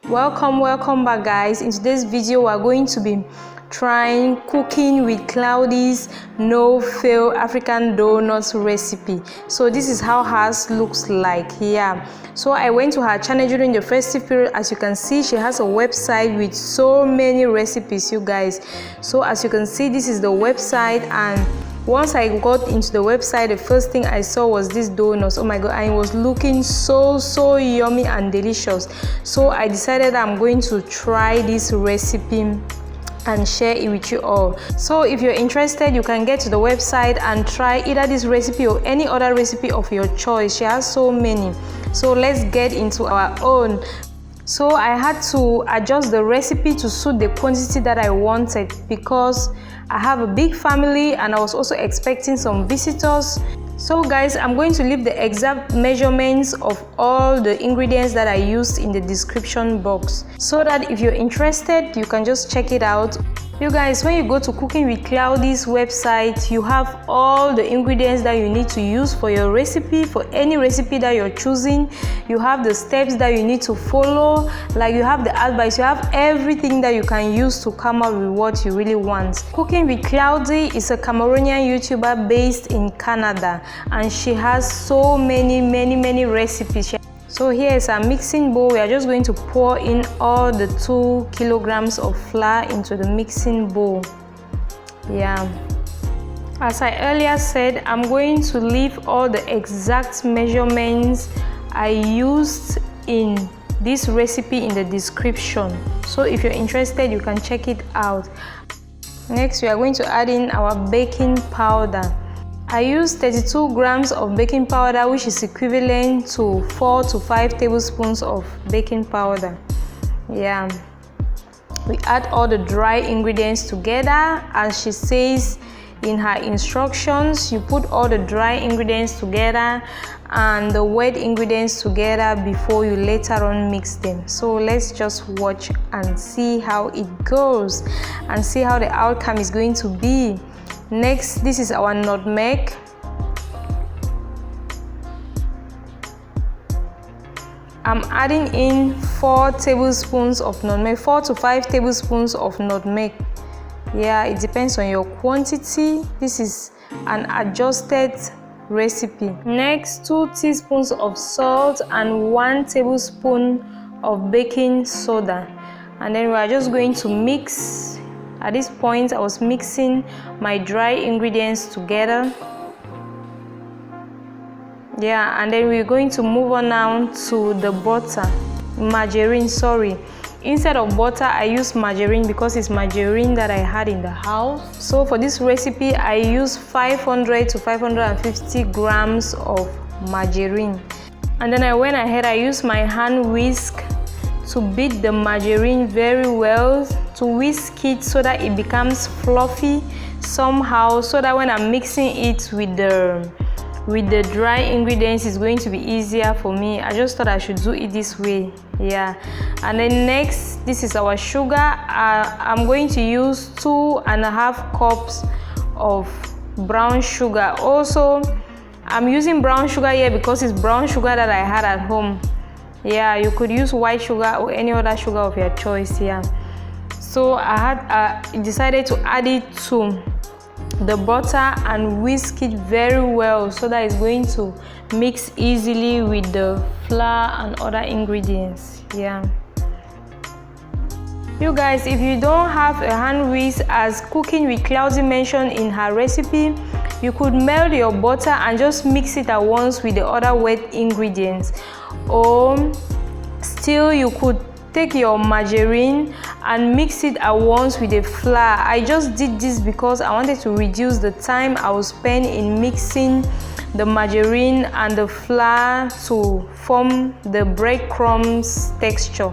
Welcome back, guys. In today's video we're going to be trying cooking with Claudy's no fail African donuts recipe. So this is how hers looks like here. So I went to her channel during the festive period. As you can see, she has a website with so many recipes, you guys. So as you can see, this is the website, and once I got into the website, the first thing I saw was this donuts. Oh my god, and it was looking so yummy and delicious. So I decided I'm going to try this recipe and share it with you all. So if you're interested, you can get to the website and try either this recipe or any other recipe of your choice. She has so many. So let's get into our own. So I had to adjust the recipe to suit the quantity that I wanted, because I have a big family and I was also expecting some visitors. So guys, I'm going to leave the exact measurements of all the ingredients that I used in the description box, so that if you're interested, you can just check it out. You guys, when you go to Cooking with Claudy's website, you have all the ingredients that you need to use for your recipe, for any recipe that you're choosing. You have the steps that you need to follow, like you have the advice, you have everything that you can use to come up with what you really want. Cooking with Claudy is a Cameroonian YouTuber based in Canada, and she has so many recipes. So here is our mixing bowl. We are just going to pour in all the 2 kilograms of flour into the mixing bowl. Yeah. As I earlier said, I'm going to leave all the exact measurements I used in this recipe in the description. So if you're interested, you can check it out. Next, we are going to add in our baking powder. I used 32 grams of baking powder, which is equivalent to 4 to 5 tablespoons of baking powder. Yeah. We add all the dry ingredients together. As she says in her instructions, you put all the dry ingredients together and the wet ingredients together before you later on mix them. So let's just watch and see how it goes and see how the outcome is going to be. Next, this is our nutmeg. I'm adding in 4 tablespoons of nutmeg, 4 to 5 tablespoons of nutmeg. Yeah, it depends on your quantity. This is an adjusted recipe. Next, 2 teaspoons of salt and 1 tablespoon of baking soda. And then we are just going to mix. At this point, I was mixing my dry ingredients together. Yeah, and then we're going to move on now to the margarine, sorry. Instead of butter, I use margarine because it's margarine that I had in the house. So for this recipe, I use 500 to 550 grams of margarine. And then I went ahead, I used my hand whisk to beat the margarine very well, to whisk it so that it becomes fluffy somehow, so that when I'm mixing it with the dry ingredients, it's going to be easier for me. I just thought I should do it this way. Yeah. And then next, this is our sugar. I'm going to use 2.5 cups of brown sugar. Also, I'm using brown sugar here because it's brown sugar that I had at home. Yeah, you could use white sugar or any other sugar of your choice. Yeah. So I decided to add it to the butter and whisk it very well, so that it's going to mix easily with the flour and other ingredients. Yeah. You guys, if you don't have a hand whisk, as Cooking with Claudy mentioned in her recipe, you could melt your butter and just mix it at once with the other wet ingredients. Or still, you could take your margarine and mix it at once with the flour. I just did this because I wanted to reduce the time I would spend in mixing the margarine and the flour to form the breadcrumbs texture.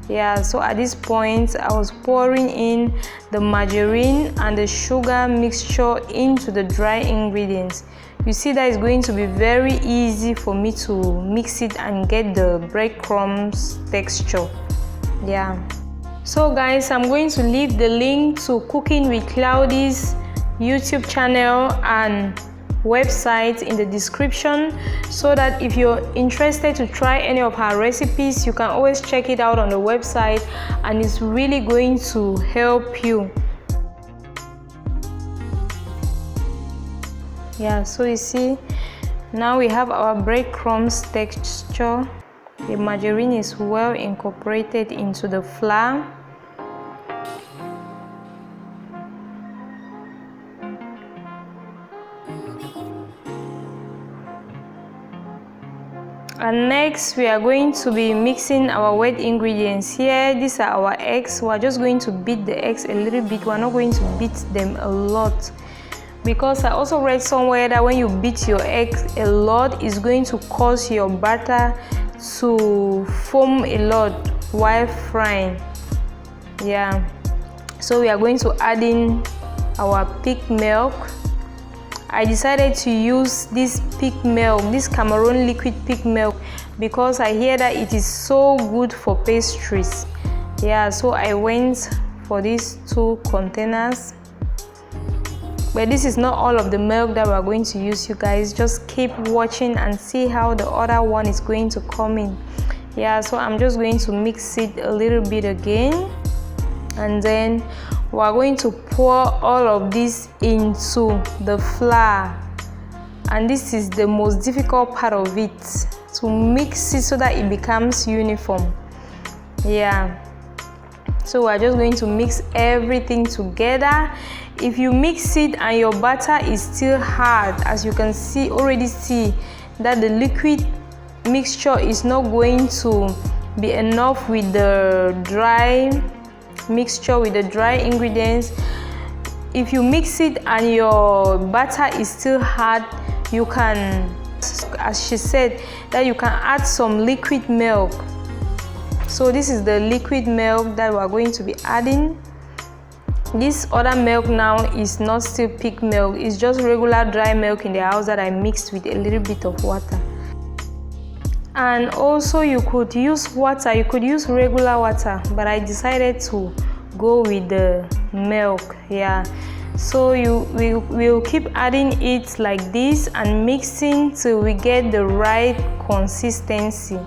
Yeah, so at this point, I was pouring in the margarine and the sugar mixture into the dry ingredients. You see that it's going to be very easy for me to mix it and get the breadcrumbs texture. Yeah. So guys, I'm going to leave the link to Cooking with Claudy's YouTube channel and website in the description, so that if you're interested to try any of her recipes, you can always check it out on the website, and it's really going to help you. Yeah, so you see, now we have our breadcrumbs texture. The margarine is well incorporated into the flour. And next we are going to be mixing our wet ingredients. Here, these are our eggs. We are just going to beat the eggs a little bit. We are not going to beat them a lot, because I also read somewhere that when you beat your eggs a lot, it's going to cause your batter to foam a lot while frying. Yeah, so we are going to add in our pig milk. I decided to use this pig milk, this Cameroon liquid pig milk, because I hear that it is so good for pastries. Yeah, so I went for these 2 containers. But this is not all of the milk that we are going to use, you guys. Just keep watching and see how the other one is going to come in. Yeah, so I'm just going to mix it a little bit again, and then we are going to pour all of this into the flour. And this is the most difficult part of it, to mix it so that it becomes uniform. Yeah, so we are just going to mix everything together. If you mix it and your batter is still hard, as you can see, already see that the liquid mixture is not going to be enough with the dry mixture, with the dry ingredients. If you mix it and your batter is still hard, you can, as she said, that you can add some liquid milk. So this is the liquid milk that we are going to be adding. This other milk now is not still pig milk, it's just regular dry milk in the house that I mixed with a little bit of water. And also you could use water, you could use regular water, but I decided to go with the milk. Yeah, so we'll keep adding it like this and mixing till we get the right consistency.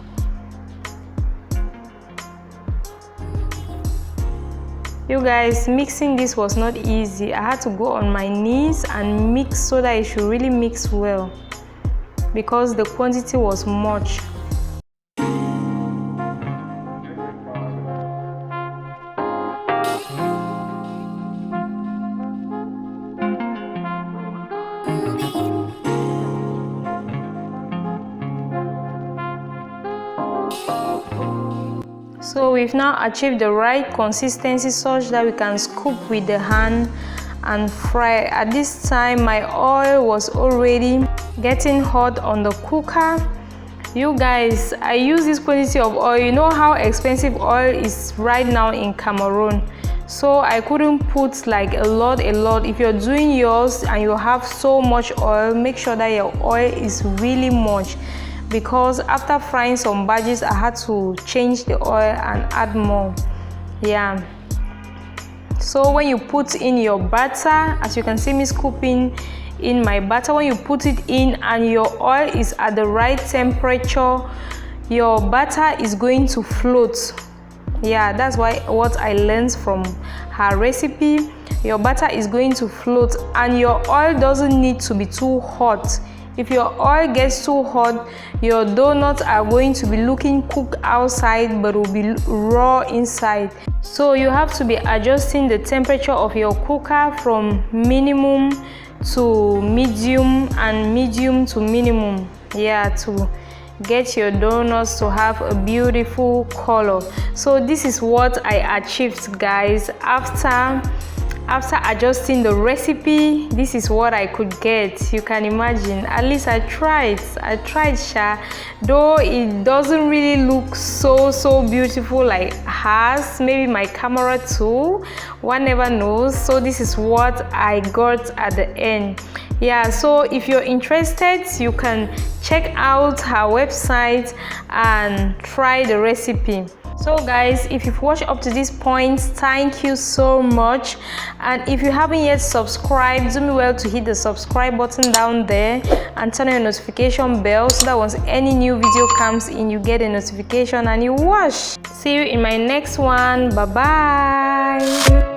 You guys, mixing this was not easy. I had to go on my knees and mix so that it should really mix well, because the quantity was much. So we've now achieved the right consistency such that we can scoop with the hand and fry. At this time my oil was already getting hot on the cooker. You guys, I use this quantity of oil. You know how expensive oil is right now in Cameroon, so I couldn't put like a lot. If you're doing yours and you have so much oil, make sure that your oil is really much, because after frying some badges I had to change the oil and add more. Yeah, so when you put in your batter, as you can see me scooping in my batter, when you put it in and your oil is at the right temperature, your batter is going to float. Yeah, that's what I learned from her recipe. Your batter is going to float, and your oil doesn't need to be too hot. If your oil gets too hot, your donuts are going to be looking cooked outside but will be raw inside. So you have to be adjusting the temperature of your cooker from minimum to medium and medium to minimum. Yeah, to get your donuts to have a beautiful color. So this is what I achieved, guys. After adjusting the recipe, this is what I could get. You can imagine. At least I tried sha, though it doesn't really look so beautiful like hers. Maybe my camera too, one never knows. So this is what I got at the end. Yeah, so if you're interested, you can check out her website and try the recipe. So guys, if you've watched up to this point, thank you so much. And if you haven't yet subscribed, do me well to hit the subscribe button down there and turn on your notification bell so that once any new video comes in, you get a notification and you watch. See you in my next one. Bye bye.